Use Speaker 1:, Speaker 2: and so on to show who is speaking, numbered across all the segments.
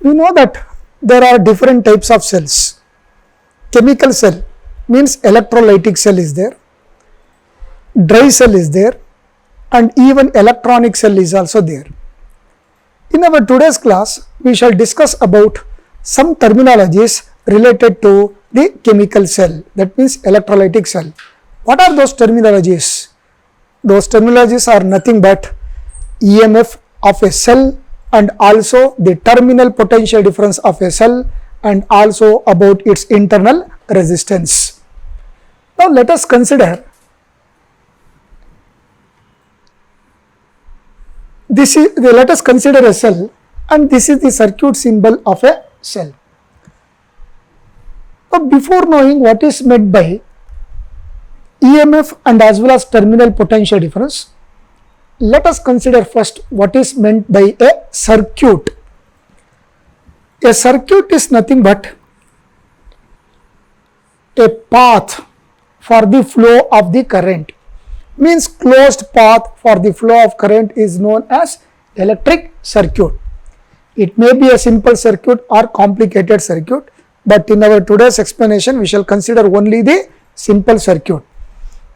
Speaker 1: We know that there are different types of cells. Chemical cell means electrolytic cell is there, dry cell is there, and even electronic cell is also there. In our today's class, we shall discuss about some terminologies related to the chemical cell, that means electrolytic cell. What are those terminologies? Those terminologies are nothing but EMF of a cell and also the terminal potential difference of a cell and also about its internal resistance. Now let us consider let us consider a cell, and this is the circuit symbol of a cell. But before knowing what is meant by EMF and as well as terminal potential difference, let us consider first what is meant by a circuit. A circuit is nothing but a path for the flow of the current. Means closed path for the flow of current is known as electric circuit. It may be a simple circuit or complicated circuit, but in our today's explanation we shall consider only the simple circuit.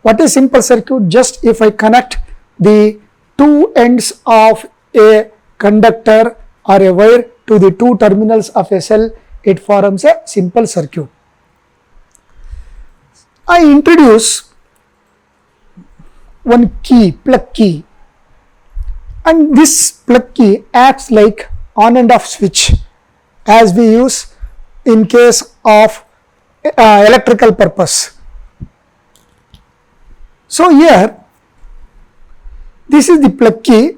Speaker 1: What is simple circuit? Just if I connect the two ends of a conductor or a wire to the two terminals of a cell, it forms a simple circuit. I introduce one key, plug key, and this plug key acts like on and off switch as we use in case of electrical purpose. So here this is the plug key.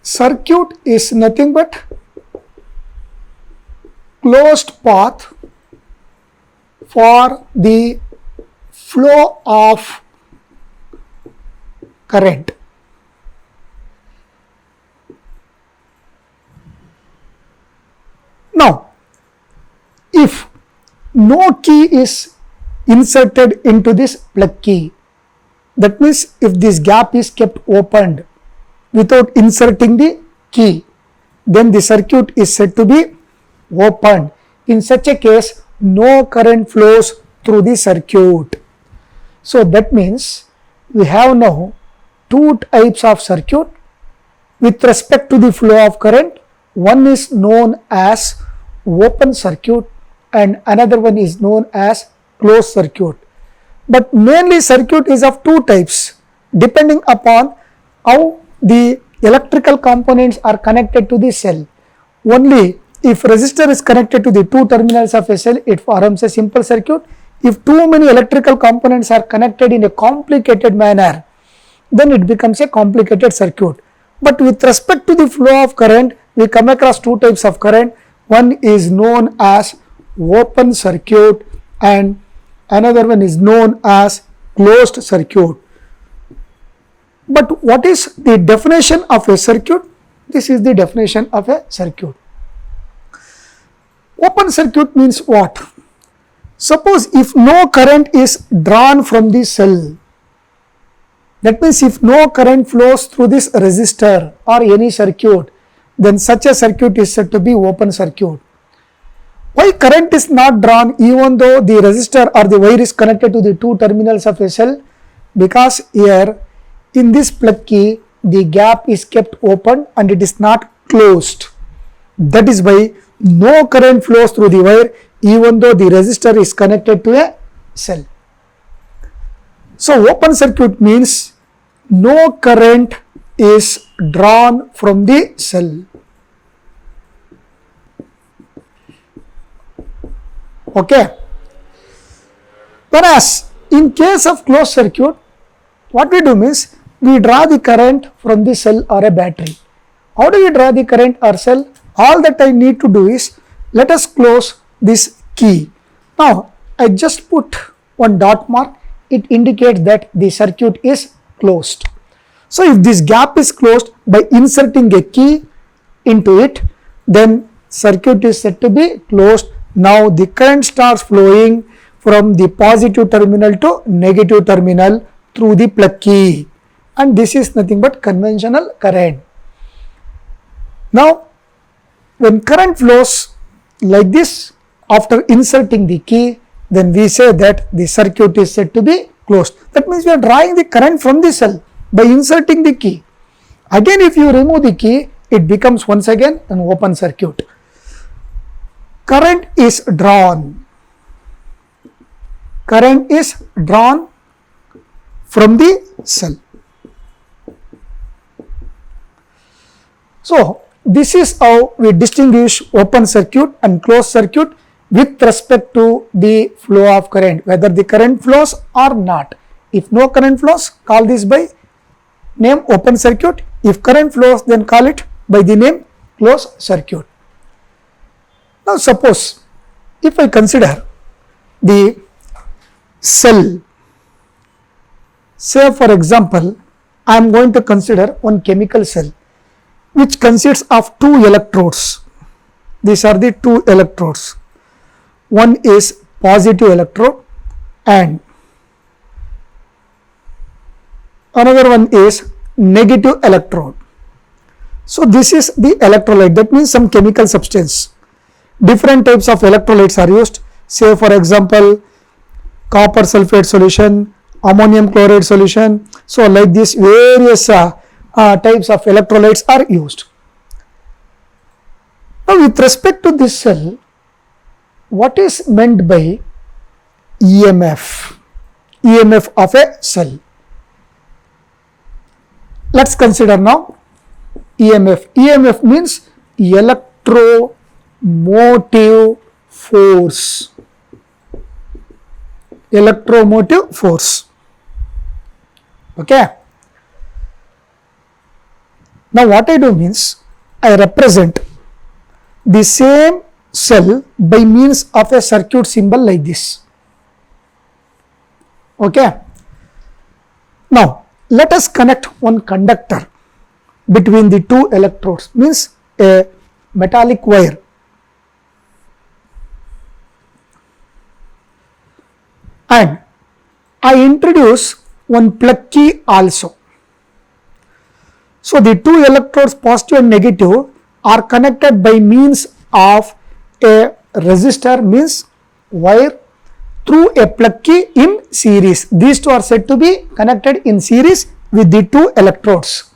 Speaker 1: Circuit is nothing but closed path for the flow of current. Now, if no key is inserted into this plug key, that means if this gap is kept opened without inserting the key, then the circuit is said to be opened. In such a case, no current flows through the circuit. So that means we have now two types of circuit with respect to the flow of current. One is known as open circuit and another one is known as closed circuit. But mainly circuit is of two types depending upon how the electrical components are connected to the cell. Only if resistor is connected to the two terminals of a cell, it forms a simple circuit. If too many electrical components are connected in a complicated manner, then it becomes a complicated circuit. But with respect to the flow of current, we come across two types of current. One is known as open circuit and another one is known as closed circuit. But what is the definition of a circuit? This is the definition of a circuit. Open circuit means what? Suppose if no current is drawn from the cell, that means if no current flows through this resistor or any circuit, then such a circuit is said to be open circuit. Why current is not drawn even though the resistor or the wire is connected to the two terminals of a cell? Because here in this plug key, the gap is kept open and it is not closed. That is why no current flows through the wire even though the resistor is connected to a cell. So open circuit means no current is drawn from the cell. Okay. Whereas in case of closed circuit, what we do means we draw the current from the cell or a battery. How do we draw the current or cell? All that I need to do is let us close this key. Now I just put one dot mark. It indicates that the circuit is closed. So if this gap is closed by inserting a key into it, then circuit is said to be closed. Now the current starts flowing from the positive terminal to negative terminal through the plug key, and this is nothing but conventional current. Now, when current flows like this after inserting the key, then we say that the circuit is said to be closed. That means we are drawing the current from the cell by inserting the key. Again, if you remove the key, it becomes once again an open circuit. Current is drawn. Current is drawn from the cell. So, this is how we distinguish open circuit and closed circuit with respect to the flow of current, whether the current flows or not. If no current flows, call this by name open circuit. If current flows, then call it by the name closed circuit. Now, suppose if I consider the cell, say for example, I am going to consider one chemical cell which consists of two electrodes. These are the two electrodes. One is positive electrode and another one is negative electrode. So, this is the electrolyte, that means some chemical substance. Different types of electrolytes are used, say for example copper sulfate solution, ammonium chloride solution. So, like this various types of electrolytes are used. Now, with respect to this cell, what is meant by EMF? EMF of a cell. Let us consider now EMF. EMF means electromotive force. Electromotive force. Okay. Now, what I do means I represent the same cell by means of a circuit symbol like this. Okay. Now, let us connect one conductor between the two electrodes, means a metallic wire. And I introduce one plug key also. So, the two electrodes positive and negative are connected by means of a resistor, means wire, through a plug key in series. These two are said to be connected in series with the two electrodes.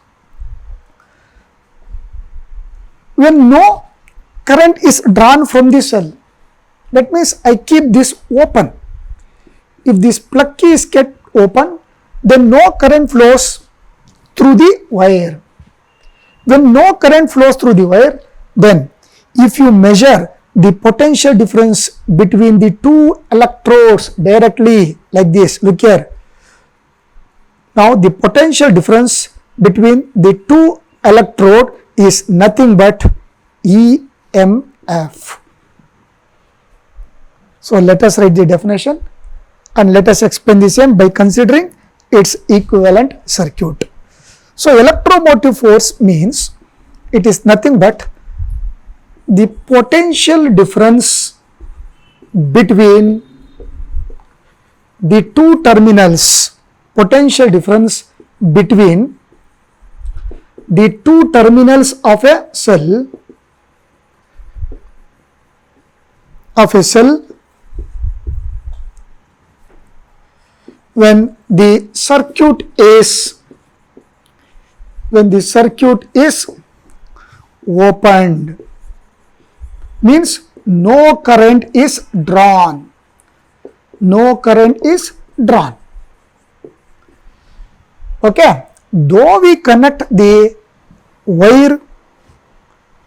Speaker 1: When no current is drawn from the cell, that means I keep this open. If this plug key is kept open, then no current flows through the wire. When no current flows through the wire, then if you measure the potential difference between the two electrodes directly like this, look here. Now, the potential difference between the two electrode is nothing but EMF. So, let us write the definition and let us explain the same by considering its equivalent circuit. So, electromotive force means it is nothing but the potential difference between the two terminals, potential difference between the two terminals of a cell when the circuit is opened, means no current is drawn. No current is drawn. Okay. Though we connect the wire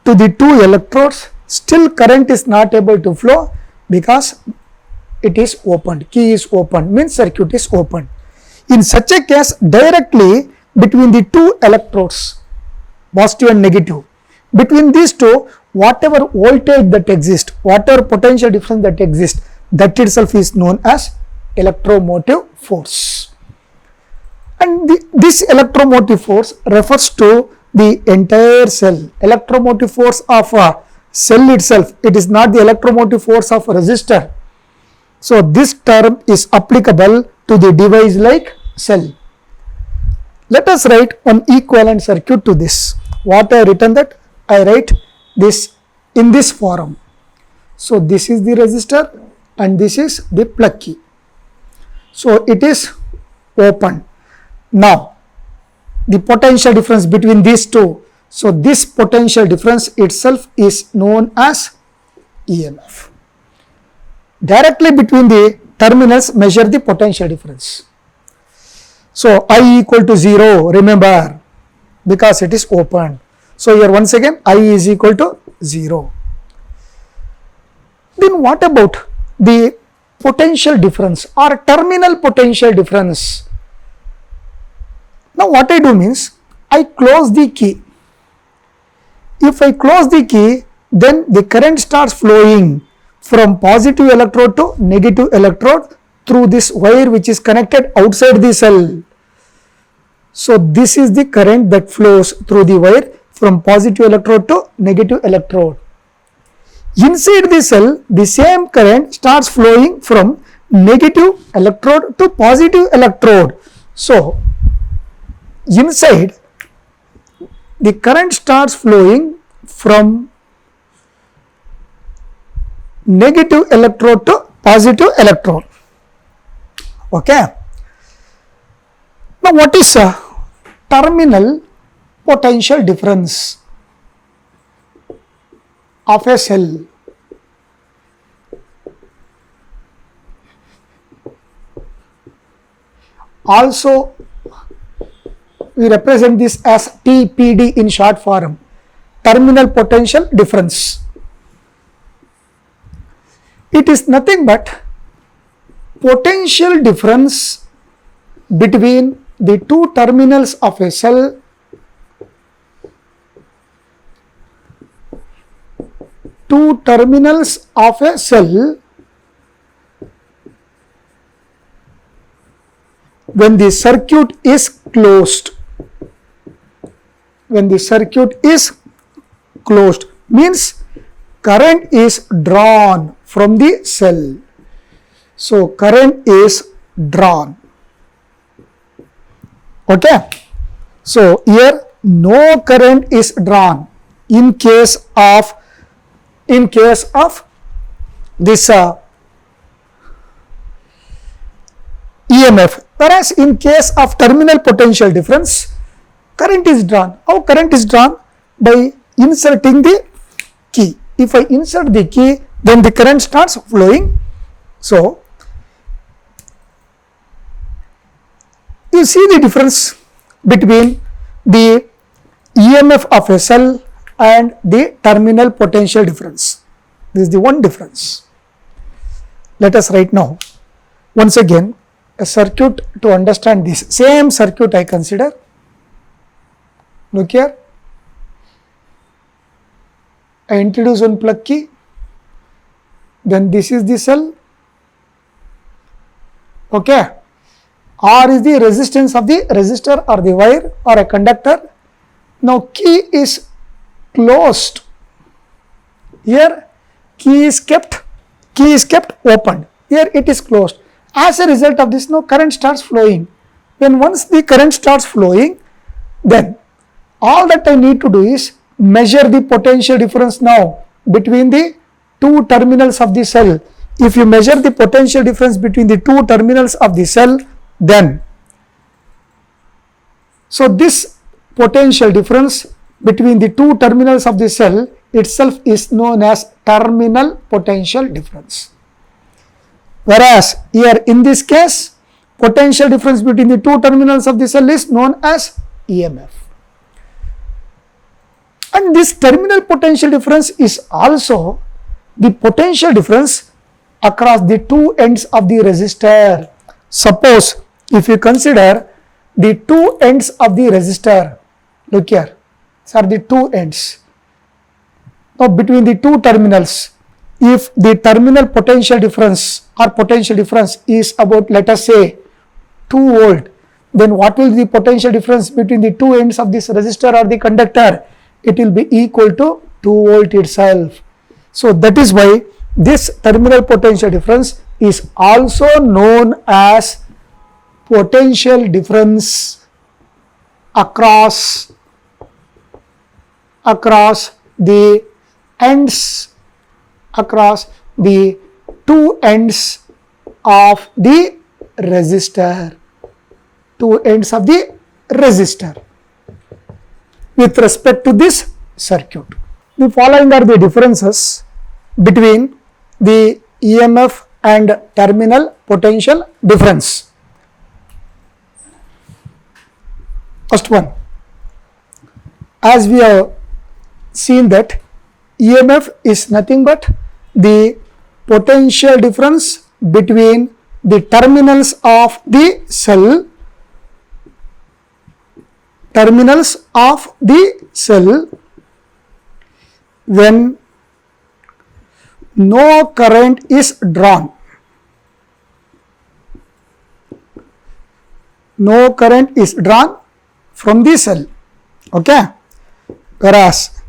Speaker 1: to the two electrodes, still current is not able to flow because it is opened. Key is opened, means circuit is opened. In such a case, directly between the two electrodes, positive and negative, between these two, whatever voltage that exists, whatever potential difference that exists, that itself is known as electromotive force. And this electromotive force refers to the entire cell. Electromotive force of a cell itself, it is not the electromotive force of a resistor. So, this term is applicable to the device like cell. Let us write one equivalent circuit to this. What I have written that I write this in this form. So this is the resistor and this is the plug key. So it is open. Now the potential difference between these two. So this potential difference itself is known as EMF. Directly between the terminals measure the potential difference. So I equal to 0, remember, because it is open. So here once again I is equal to 0. Then what about the potential difference or terminal potential difference? Now what I do means I close the key. If I close the key, then the current starts flowing from positive electrode to negative electrode through this wire which is connected outside the cell. So this is the current that flows through the wire from positive electrode to negative electrode. Inside the cell, the same current starts flowing from negative electrode to positive electrode. So inside, the current starts flowing from negative electrode to positive electrode. Okay. Now what is a terminal potential difference of a cell? Also we represent this as TPD in short form, terminal potential difference. It is nothing but potential difference between the two terminals of a cell when the circuit is closed. When the circuit is closed means current is drawn from the cell. So current is drawn. Okay. So here no current is drawn in case of this EMF, whereas in case of terminal potential difference, current is drawn. How current is drawn? By inserting the key. If I insert the key, then the current starts flowing. So you see the difference between the EMF of a cell and the terminal potential difference. This is the one difference. Let us write now once again a circuit to understand this. Same circuit I consider. Look here. I introduce one plug key. Then this is the cell. Okay. R is the resistance of the resistor or the wire or a conductor. Now key is closed. Here key is kept open. Here it is closed. As a result of this, now current starts flowing. When once the current starts flowing, then all that I need to do is measure the potential difference now between the two terminals of the cell. If you measure the potential difference between the two terminals of the cell, then so this potential difference between the two terminals of the cell itself is known as terminal potential difference. Whereas here in this case, potential difference between the two terminals of the cell is known as EMF. And this terminal potential difference is also the potential difference across the two ends of the resistor. Suppose if you consider the two ends of the resistor, look here, these are the two ends. Now between the two terminals, if the terminal potential difference or potential difference is about, let us say, 2 volt, then what will be the potential difference between the two ends of this resistor or the conductor? It will be equal to 2 volt itself. So that is why this terminal potential difference is also known as potential difference across the ends across the two ends of the resistor, two ends of the resistor with respect to this circuit. The following are the differences between the EMF and terminal potential difference. First one, as we have seen that EMF is nothing but the potential difference between the terminals of the cell, when no current is drawn. No current is drawn from the cell. Okay. Whereas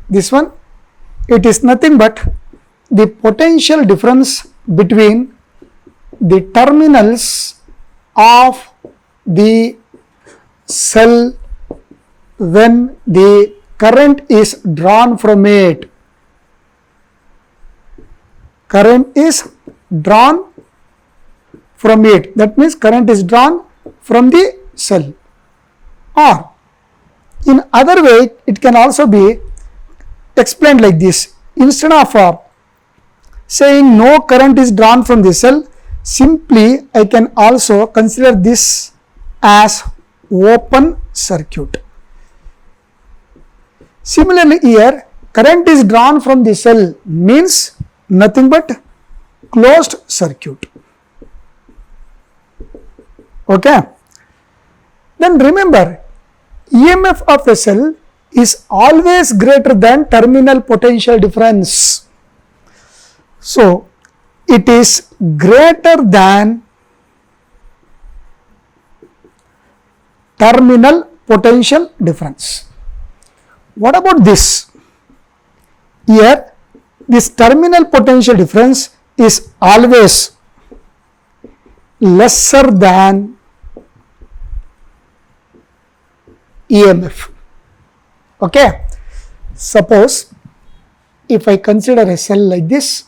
Speaker 1: this one, it is nothing but the potential difference between the terminals of the cell when the current is drawn from it. Current is drawn from it. That means current is drawn from the cell. Or in other way, it can also be explained like this. Instead of saying no current is drawn from the cell, simply I can also consider this as open circuit. Similarly here, current is drawn from the cell means nothing but closed circuit. Okay. Then remember, EMF of a cell is always greater than terminal potential difference. So, it is greater than terminal potential difference. What about this? Here, this terminal potential difference is always lesser than EMF. Okay. Suppose if I consider a cell like this,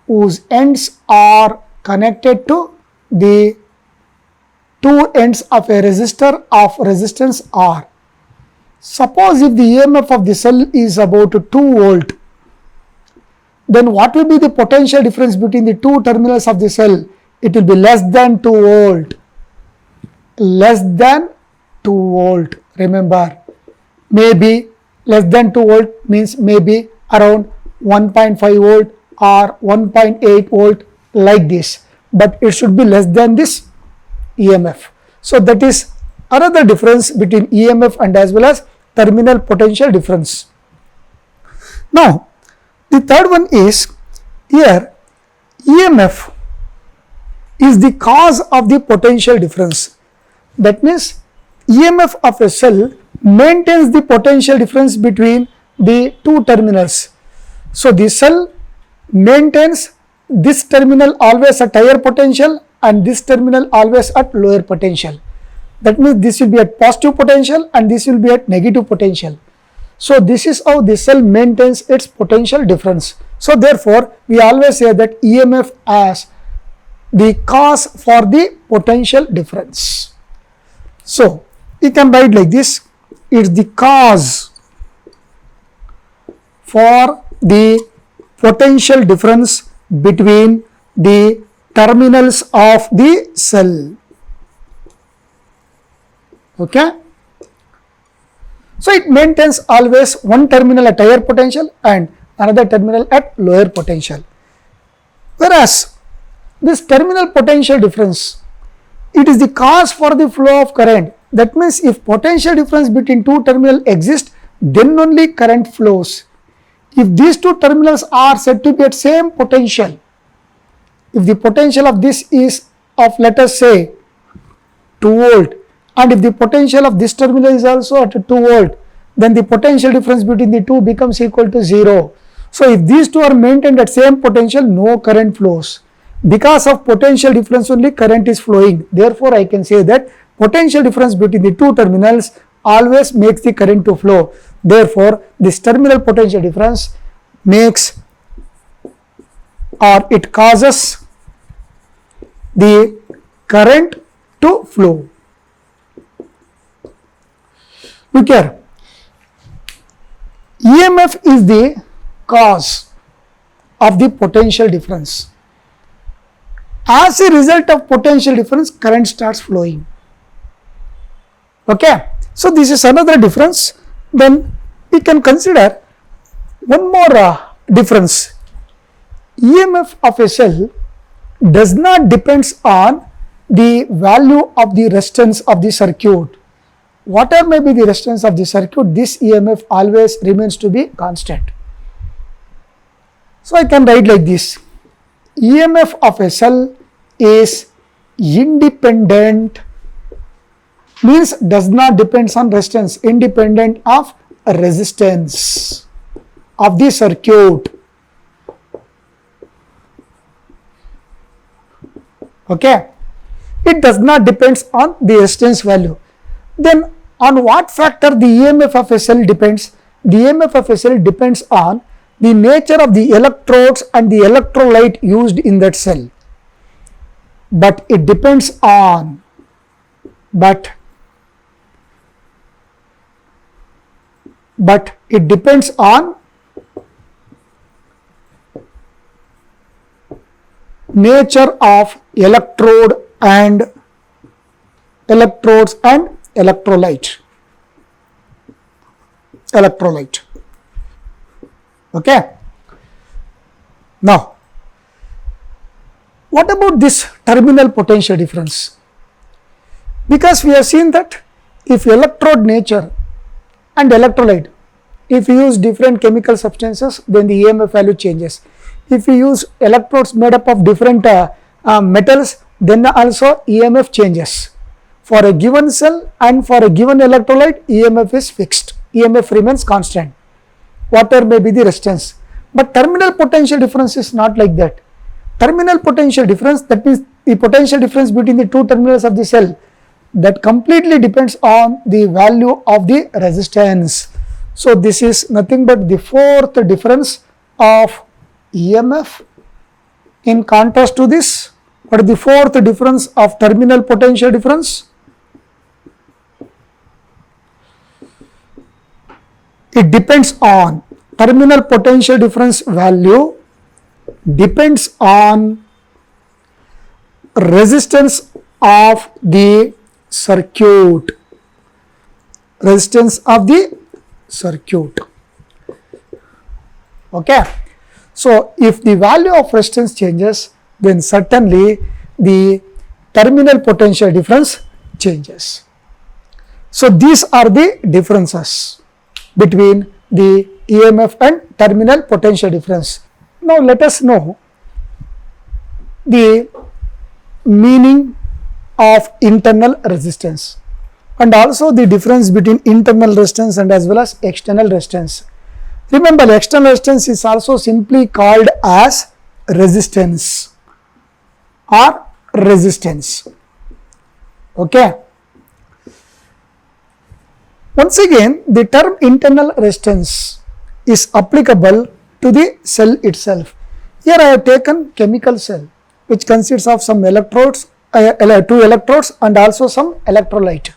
Speaker 1: whose ends are connected to the two ends of a resistor of resistance R. Suppose if the EMF of the cell is about 2 volt, then what will be the potential difference between the two terminals of the cell? It will be less than 2 volt. Less than 2 volt. Remember, maybe less than 2 volt means maybe around 1.5 volt or 1.8 volt, like this, but it should be less than this EMF. So that is another difference between EMF and as well as terminal potential difference. Now the third one is, here EMF is the cause of the potential difference. That means EMF of a cell maintains the potential difference between the two terminals. So the cell maintains this terminal always at higher potential and this terminal always at lower potential. That means this will be at positive potential and this will be at negative potential. So this is how the cell maintains its potential difference. So therefore, we always say that EMF as the cause for the potential difference. So we can write like this: it's the cause for the potential difference between the terminals of the cell. Okay. So it maintains always one terminal at higher potential and another terminal at lower potential. Whereas this terminal potential difference, it is the cause for the flow of current. That means if potential difference between two terminals exists, then only current flows. If these two terminals are said to be at same potential, if the potential of this is of, let us say, 2 volt, and if the potential of this terminal is also at 2 volt, then the potential difference between the two becomes equal to 0. So if these two are maintained at same potential, no current flows. Because of potential difference only current is flowing. Therefore, I can say that potential difference between the two terminals always makes the current to flow. Therefore, this terminal potential difference makes or it causes the current to flow. Look here, EMF is the cause of the potential difference. As a result of potential difference, current starts flowing. Okay, so this is another difference. Then we can consider one more difference. EMF of a cell does not depend on the value of the resistance of the circuit. Whatever may be the resistance of the circuit, this EMF always remains to be constant. So I can write like this: EMF of a cell is independent, means does not depend on resistance, independent of resistance of the circuit. Okay, it does not depend on the resistance value. Then on what factor the EMF of a cell depends? The EMF of a cell depends on the nature of the electrodes and the electrolyte used in that cell. But it depends on, it depends on nature of electrodes and electrolyte. Okay. Now, what about this terminal potential difference? Because we have seen that if electrode nature and electrolyte, if we use different chemical substances, then the EMF value changes. If we use electrodes made up of different metals, then also EMF changes. For a given cell and for a given electrolyte, EMF is fixed. EMF remains constant, whatever may be the resistance. But terminal potential difference is not like that. Terminal potential difference, that means the potential difference between the two terminals of the cell, that completely depends on the value of the resistance. So this is nothing but the fourth difference of EMF. In contrast to this, what is the fourth difference of terminal potential difference? It depends on, terminal potential difference value depends on resistance of the circuit. Resistance of the circuit. Okay. So if the value of resistance changes, then certainly the terminal potential difference changes. So these are the differences between the EMF and terminal potential difference. Now let us know the meaning of internal resistance and also the difference between internal resistance and as well as external resistance. Remember, external resistance is also simply called as resistance or resistance. Okay. Once again, the term internal resistance is applicable to the cell itself. Here I have taken chemical cell, which consists of some electrodes, two electrodes and also some electrolyte.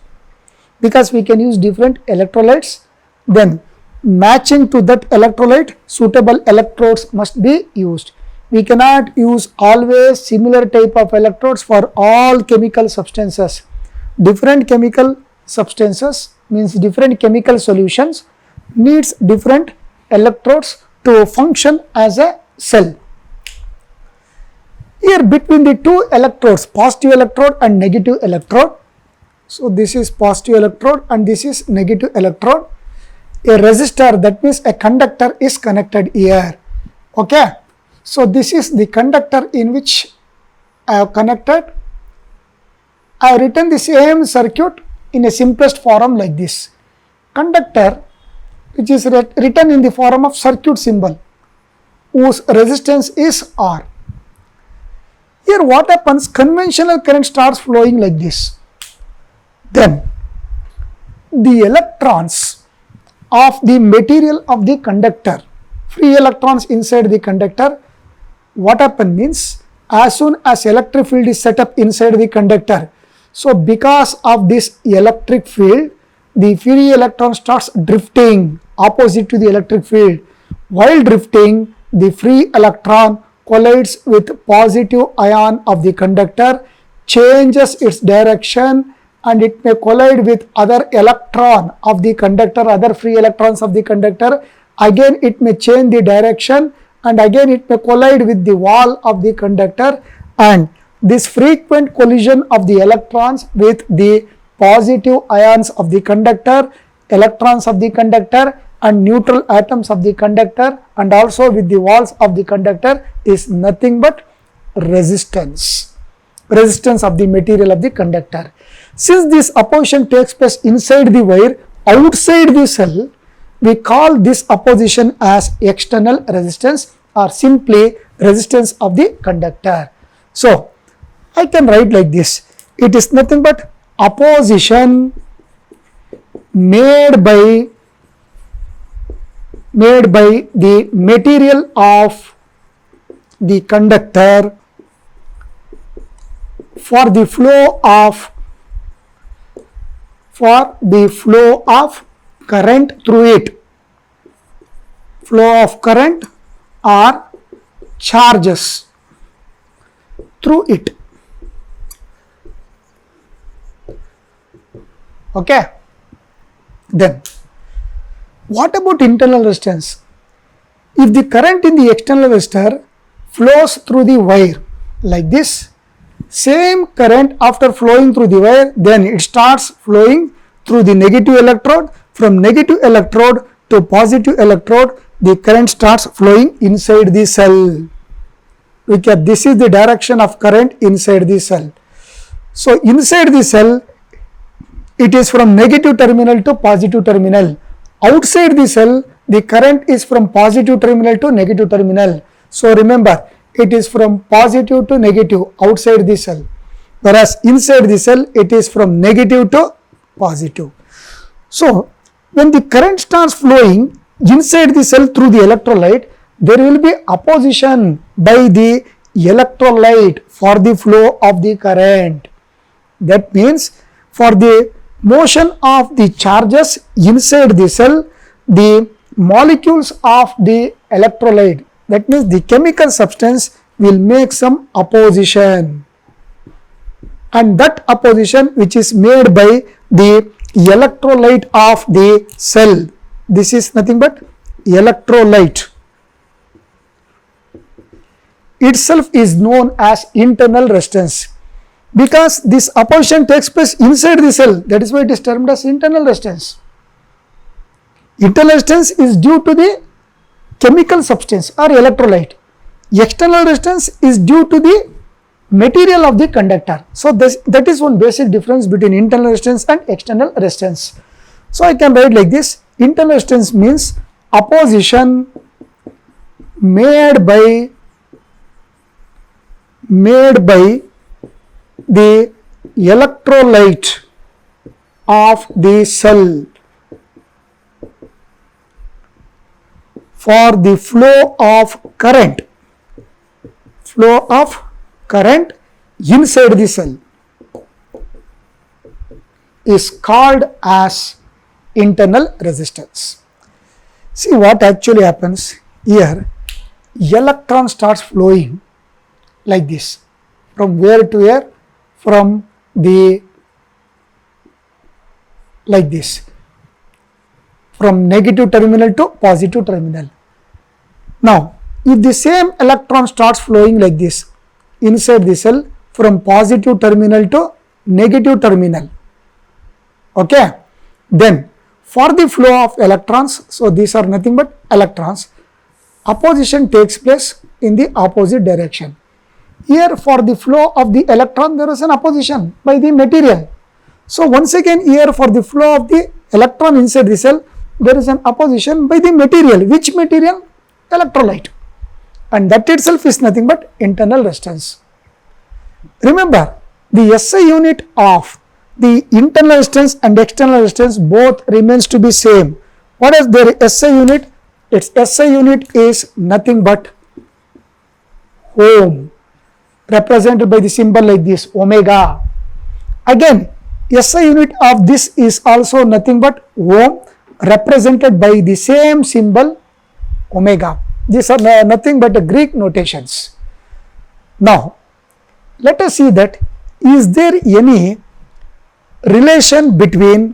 Speaker 1: Because we can use different electrolytes, then matching to that electrolyte, suitable electrodes must be used. We cannot use always similar type of electrodes for all chemical substances. Different chemical substances means different chemical solutions needs different electrodes to function as a cell. Here between the two electrodes, positive electrode and negative electrode, so this is positive electrode and this is negative electrode, a resistor, that means a conductor, is connected here. Okay. So this is the conductor in which I have connected. I have written the same circuit in a simplest form like this. Conductor, which is written in the form of circuit symbol, whose resistance is R. Here what happens? Conventional current starts flowing like this. Then the electrons of the material of the conductor, free electrons inside the conductor, what happens means, as soon as electric field is set up inside the conductor, so because of this electric field, the free electron starts drifting opposite to the electric field. While drifting, the free electron collides with positive ion of the conductor, changes its direction, and it may collide with other electron of the conductor, other free electrons of the conductor. Again it may change the direction, and again it may collide with the wall of the conductor, and this frequent collision of the electrons with the positive ions of the conductor, electrons of the conductor, and neutral atoms of the conductor, and also with the walls of the conductor, is nothing but resistance of the material of the conductor. Since this opposition takes place inside the wire, outside the cell, we call this opposition as external resistance, or simply resistance of the conductor. So I can write like this: it is nothing but opposition made by the material of the conductor for the flow of current through it, flow of current or charges through it. Okay. Then what about internal resistance? If the current in the external resistor flows through the wire like this, same current after flowing through the wire, then it starts flowing through the negative electrode. From negative electrode to positive electrode, the current starts flowing inside the cell. Okay, this is the direction of current inside the cell. So inside the cell, it is from negative terminal to positive terminal. Outside the cell, the current is from positive terminal to negative terminal. So remember, it is from positive to negative outside the cell, whereas inside the cell it is from negative to positive. So when the current starts flowing inside the cell through the electrolyte, there will be opposition by the electrolyte for the flow of the current. That means for the motion of the charges inside the cell, the molecules of the electrolyte, that means the chemical substance, will make some opposition, and that opposition which is made by the electrolyte of the cell, this is nothing but electrolyte itself, is known as internal resistance. Because this opposition takes place inside the cell, that is why it is termed as internal resistance. Internal resistance is due to the chemical substance or electrolyte. External resistance is due to the material of the conductor. So that is one basic difference between internal resistance and external resistance. So I can write like this: internal resistance means opposition made by the electrolyte of the cell for the flow of current inside the cell is called as internal resistance. See what actually happens here. Electron starts flowing like this, from where to where, from the like this, from negative terminal to positive terminal. Now if the same electron starts flowing like this inside the cell from positive terminal to negative terminal, okay, then for the flow of electrons, so these are nothing but electrons, opposition takes place in the opposite direction. Here for the flow of the electron, there is an opposition by the material. So once again here for the flow of the electron inside the cell, there is an opposition by the material. Which material? Electrolyte. And that itself is nothing but internal resistance. Remember, the SI unit of the internal resistance and external resistance both remains to be same. What is their SI unit? Its SI unit is nothing but ohm, represented by the symbol like this, omega. Again, SI unit of this is also nothing but ohm, represented by the same symbol omega. These are nothing but the Greek notations. Now, let us see that is there any relation between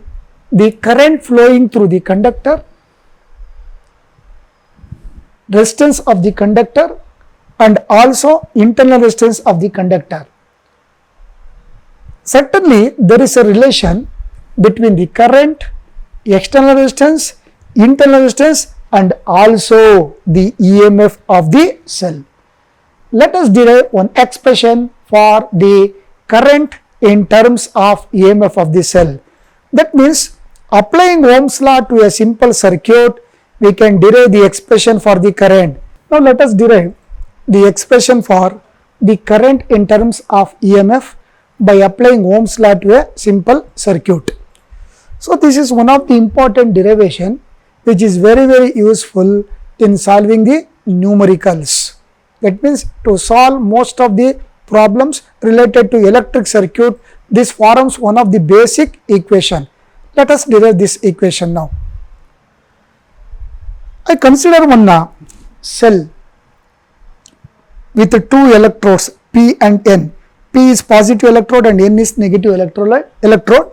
Speaker 1: the current flowing through the conductor, resistance of the conductor, and also internal resistance of the conductor. Certainly, there is a relation between the current, external resistance, internal resistance, and also the EMF of the cell. Let us derive one expression for the current in terms of EMF of the cell. That means, applying Ohm's law to a simple circuit, we can derive the expression for the current. Now, let us derive the expression for the current in terms of EMF by applying Ohm's law to a simple circuit. So, this is one of the important derivation which is very useful in solving the numericals. That means, to solve most of the problems related to electric circuit, this forms one of the basic equation. Let us derive this equation now. I consider one cell with two electrodes P and N. P is positive electrode and N is negative electrode.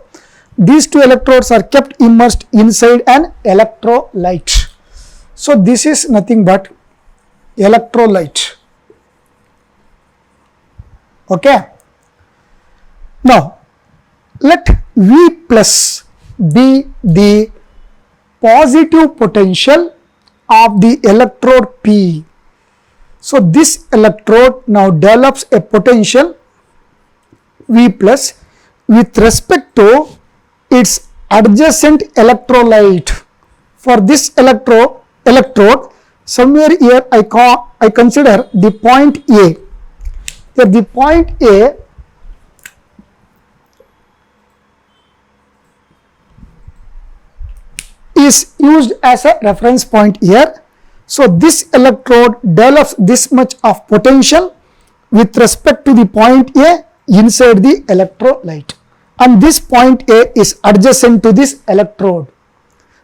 Speaker 1: These two electrodes are kept immersed inside an electrolyte. So, this is nothing but electrolyte. Okay. Now, let V plus be the positive potential of the electrode P. So, this electrode now develops a potential V plus with respect to its adjacent electrolyte. For this electrode, somewhere here I consider the point A. Here the point A is used as a reference point here. So, this electrode develops this much of potential with respect to the point A inside the electrolyte, and this point A is adjacent to this electrode.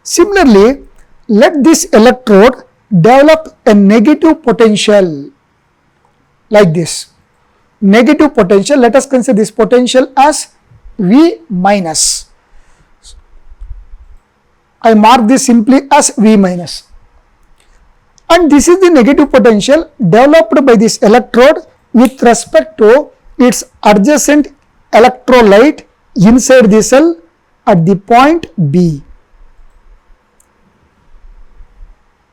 Speaker 1: Similarly, let this electrode develop a negative potential like this. Negative potential, let us consider this potential as V minus. I mark this simply as V minus. And this is the negative potential developed by this electrode with respect to its adjacent electrolyte inside the cell at the point B.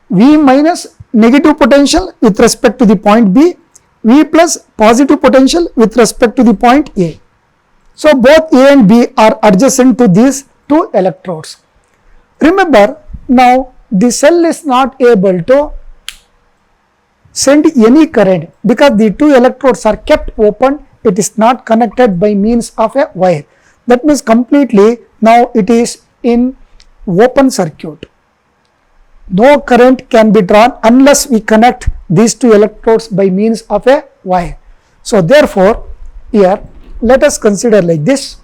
Speaker 1: V minus negative potential with respect to the point B, V plus positive potential with respect to the point A. So, both A and B are adjacent to these two electrodes. Remember, now the cell is not able to send any current because the two electrodes are kept open. It is not connected by means of a wire. That means completely now it is in open circuit. No current can be drawn unless we connect these two electrodes by means of a wire. So, therefore, here let us consider like this.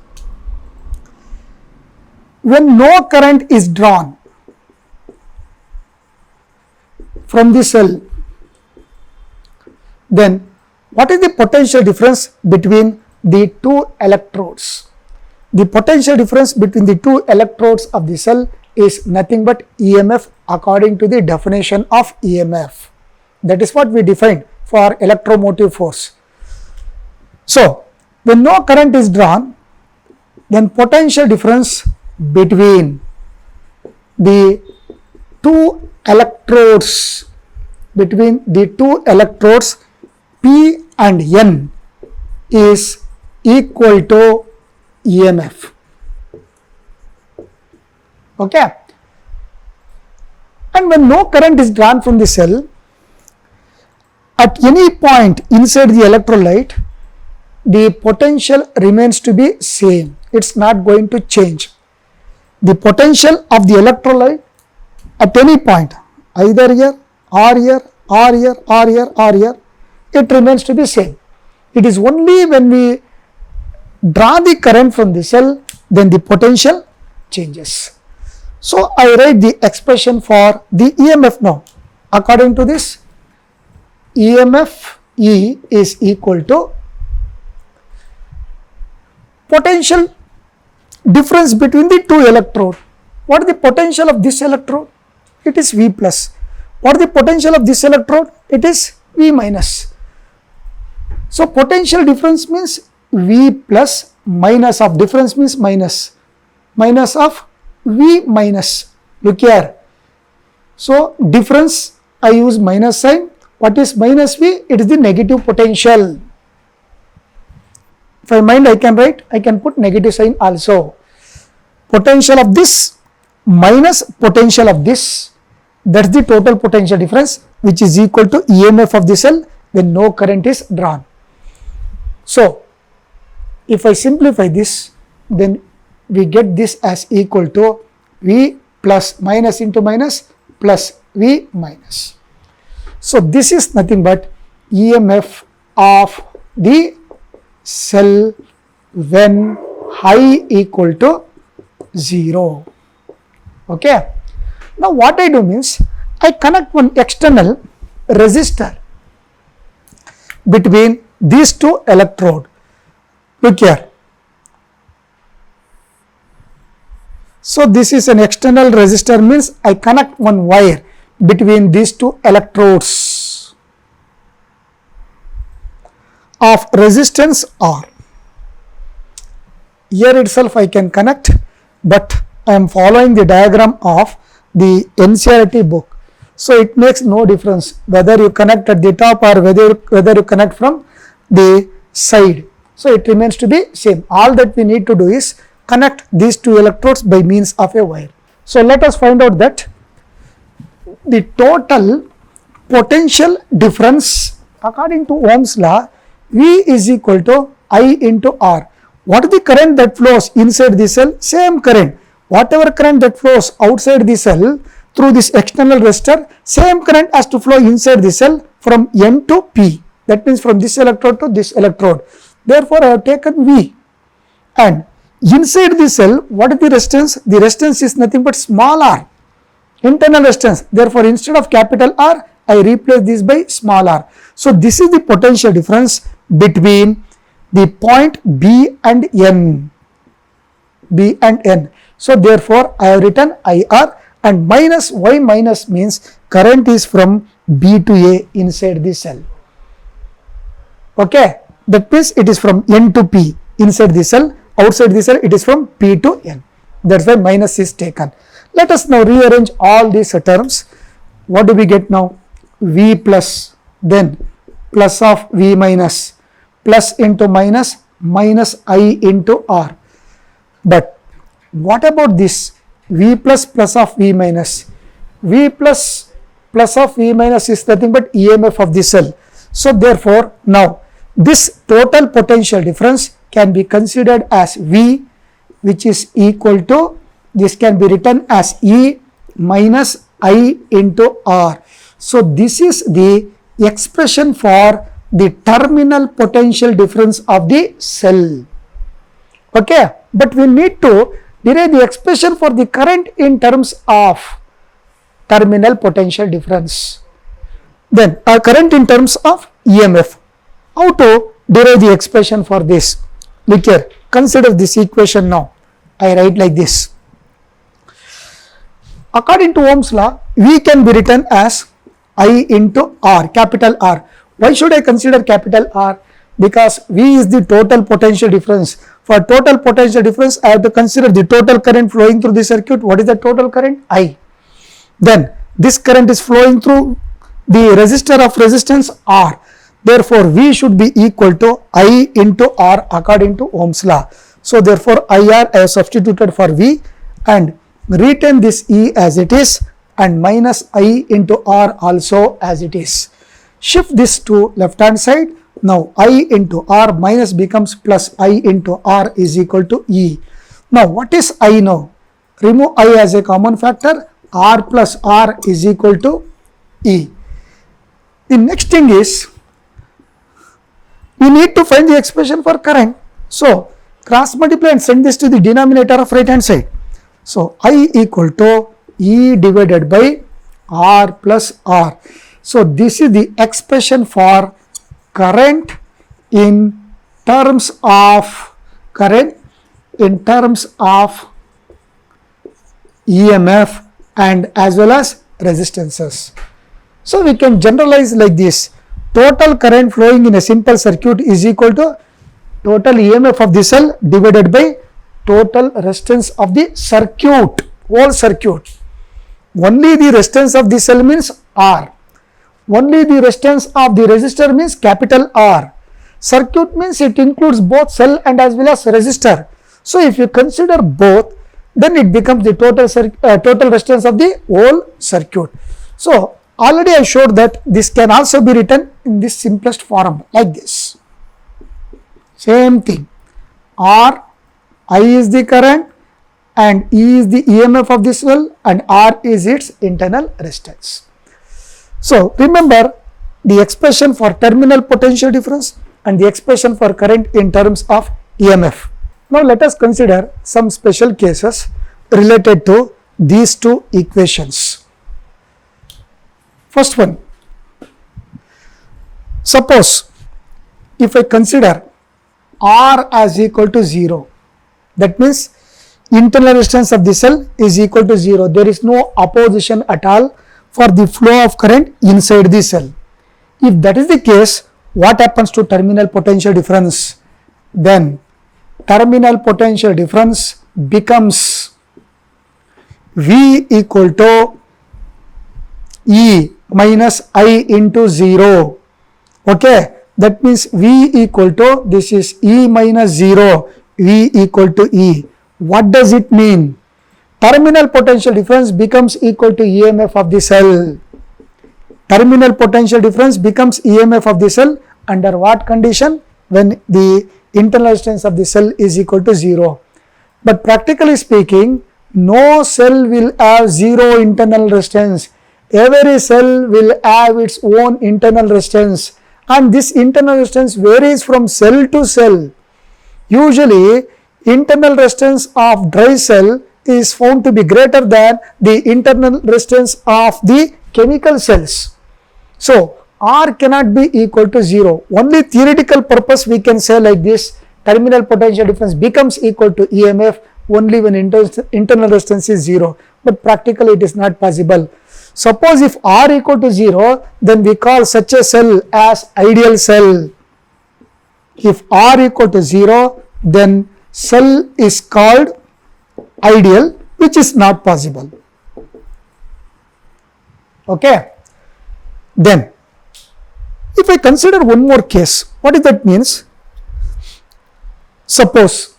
Speaker 1: When no current is drawn from the cell, then what is the potential difference between the two electrodes? The potential difference between the two electrodes of the cell is nothing but EMF according to the definition of EMF. That is what we defined for electromotive force. So, when no current is drawn, then potential difference between the two electrodes P and N is equal to EMF. Okay. And when no current is drawn from the cell, at any point inside the electrolyte, the potential remains to be same. It is not going to change. The potential of the electrolyte at any point, either here or here or here or here or here, it remains to be same. It is only when we draw the current from the cell, then the potential changes. So I write the expression for the EMF now. According to this, EMF E is equal to potential difference between the two electrodes. What is the potential of this electrode? It is V plus. What is the potential of this electrode? It is V minus. So potential difference means V plus, minus of difference means minus, minus of V minus. Look here. So difference, I use minus sign. What is minus V? It is the negative potential. If I mind, I can write, I can put negative sign also. Potential of this minus potential of this, that is the total potential difference, which is equal to EMF of the cell when no current is drawn. So if I simplify this, then we get this as equal to V plus minus into minus plus V minus. So this is nothing but EMF of the cell when I equal to 0. Okay. Now what I do means, I connect one external resistor between these two electrodes. Look here. So this is an external resistor, means I connect one wire between these two electrodes of resistance R. Here itself I can connect, but I am following the diagram of the NCERT book. So it makes no difference whether you connect at the top or whether you connect from the side. So it remains to be same. All that we need to do is connect these two electrodes by means of a wire. So let us find out that the total potential difference according to Ohm's law, V is equal to I into R. What is the current that flows inside the cell? Same current. Whatever current that flows outside the cell through this external resistor, same current has to flow inside the cell from N to P. That means from this electrode to this electrode. Therefore, I have taken V. And inside the cell, what is the resistance? The resistance is nothing but small r, internal resistance. Therefore, instead of capital R, I replace this by small r. So this is the potential difference between the point B and N. B and N. So therefore, I have written IR, and minus Y minus means current is from B to A inside the cell. Okay, that means it is from N to P inside the cell. Outside the cell, it is from P to N. That's why minus is taken. Let us now rearrange all these terms. What do we get now? V plus, then plus of V minus, plus into minus, minus I into R. But what about this V plus plus of V minus? V plus plus of V minus is nothing but EMF of the cell. So therefore, now this total potential difference can be considered as V, which is equal to, this can be written as E minus I into R. So this is the expression for the terminal potential difference of the cell. Okay, but we need to derive the expression for the current in terms of terminal potential difference. Then current in terms of EMF. How to derive the expression for this? Look here, consider this equation now. I write like this. According to Ohm's law, V can be written as I into R, capital R. Why should I consider capital R? Because V is the total potential difference. For total potential difference, I have to consider the total current flowing through the circuit. What is the total current? I. Then this current is flowing through the resistor of resistance R. Therefore, V should be equal to I into R according to Ohm's law. So therefore, IR I have substituted for V and retain this E as it is and minus I into R also as it is. Shift this to left hand side. Now I into R minus becomes plus I into R is equal to E. Now what is I now? Remove I as a common factor. R plus R is equal to E. The next thing is, we need to find the expression for current. So, cross multiply and send this to the denominator of right hand side. So, I equal to E divided by R plus R. So, this is the expression for current in terms of EMF and as well as resistances. So, we can generalize like this: total current flowing in a simple circuit is equal to total EMF of the cell divided by total resistance of the circuit, whole circuit. Only the resistance of the cell means R. Only the resistance of the resistor means capital R. Circuit means it includes both cell and as well as resistor. So, if you consider both, then it becomes the total resistance of the whole circuit. So, already I showed that this can also be written in this simplest form like this. Same thing, R, I is the current and E is the EMF of this cell and R is its internal resistance. So, remember the expression for terminal potential difference and the expression for current in terms of EMF. Now, let us consider some special cases related to these two equations. First one, suppose if I consider R as equal to 0, that means internal resistance of the cell is equal to 0. There is no opposition at all for the flow of current inside the cell. If that is the case, what happens to terminal potential difference? Then terminal potential difference becomes V equal to E minus I into 0. Okay, that means V equal to, this is E minus 0, V equal to E. What does it mean? Terminal potential difference becomes equal to EMF of the cell. Terminal potential difference becomes EMF of the cell under what condition? When the internal resistance of the cell is equal to 0. But practically speaking, no cell will have 0 internal resistance. Every cell will have its own internal resistance, and this internal resistance varies from cell to cell. Usually, internal resistance of dry cell is found to be greater than the internal resistance of the chemical cells. So, R cannot be equal to 0. Only theoretical purpose we can say like this: terminal potential difference becomes equal to EMF only when internal resistance is 0. But practically it is not possible. Suppose if R equal to 0, then we call such a cell as ideal cell. If R equal to 0, then cell is called ideal, which is not possible. Okay. Then, if I consider one more case, what does that means? Suppose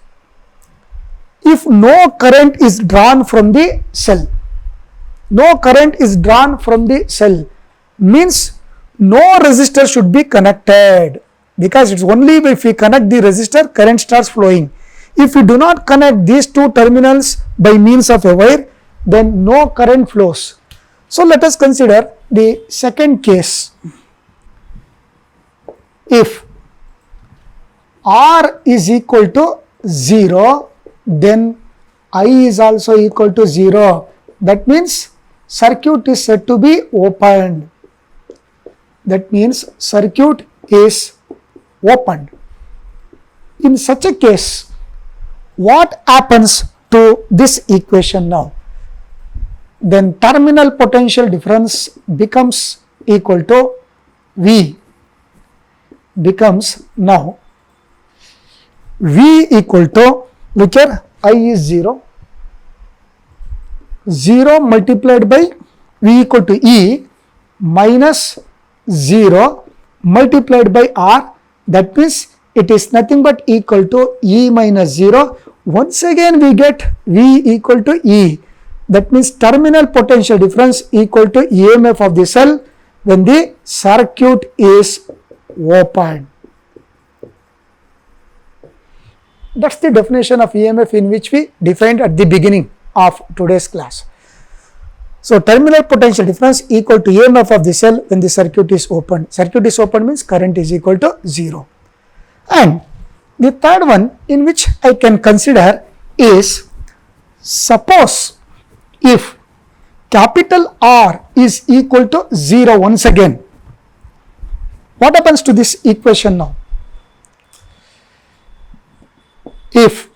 Speaker 1: if no current is drawn from the cell, no current is drawn from the cell, means no resistor should be connected, because it's only if we connect the resistor, current starts flowing. If we do not connect these two terminals by means of a wire, then no current flows. So, let us consider the second case. If R is equal to 0, then I is also equal to 0. That means circuit is said to be opened. That means circuit is opened. In such a case, what happens to this equation now? Then terminal potential difference becomes equal to V, becomes now V equal to, look here, I is 0, 0 multiplied by V equal to E minus 0 multiplied by R, that means it is nothing but equal to E minus 0. Once again we get V equal to E, that means terminal potential difference equal to EMF of the cell when the circuit is opened. That's the definition of EMF in which we defined at the beginning of today's class. So terminal potential difference equal to EMF of the cell when the circuit is opened. Circuit is opened means current is equal to 0. And the third one in which I can consider is, suppose if capital R is equal to 0 once again. What happens to this equation now? If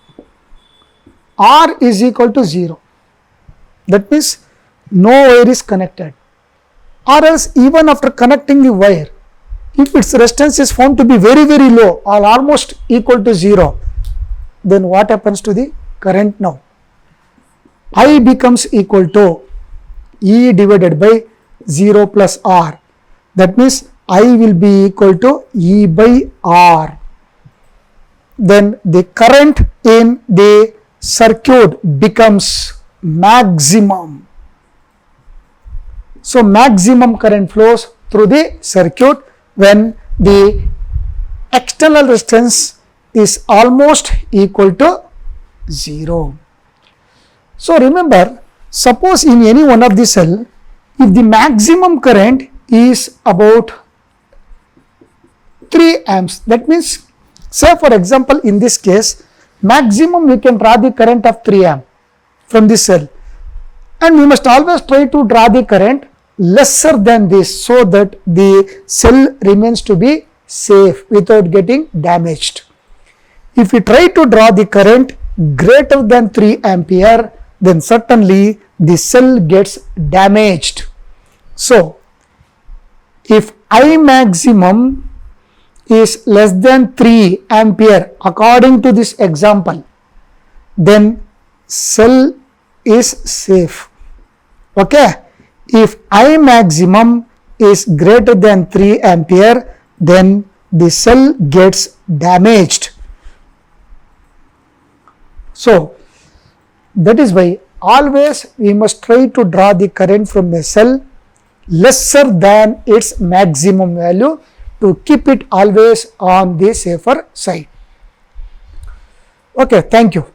Speaker 1: R is equal to 0, that means no wire is connected, or else even after connecting the wire, if its resistance is found to be very low or almost equal to 0, then what happens to the current now? I becomes equal to E divided by 0 plus R. That means I will be equal to E by R. Then the current in the circuit becomes maximum. So maximum current flows through the circuit when the external resistance is almost equal to 0. So remember, suppose in any one of the cell, if the maximum current is about 3 amps, that means, say for example in this case, maximum we can draw the current of 3 amp from this cell, and we must always try to draw the current lesser than this so that the cell remains to be safe without getting damaged. If we try to draw the current greater than 3 ampere, then certainly the cell gets damaged. So if I maximum is less than 3 ampere according to this example, then cell is safe. Okay. If I maximum is greater than 3 ampere, then the cell gets damaged. So that is why always we must try to draw the current from a cell lesser than its maximum value to keep it always on the safer side. Okay, thank you.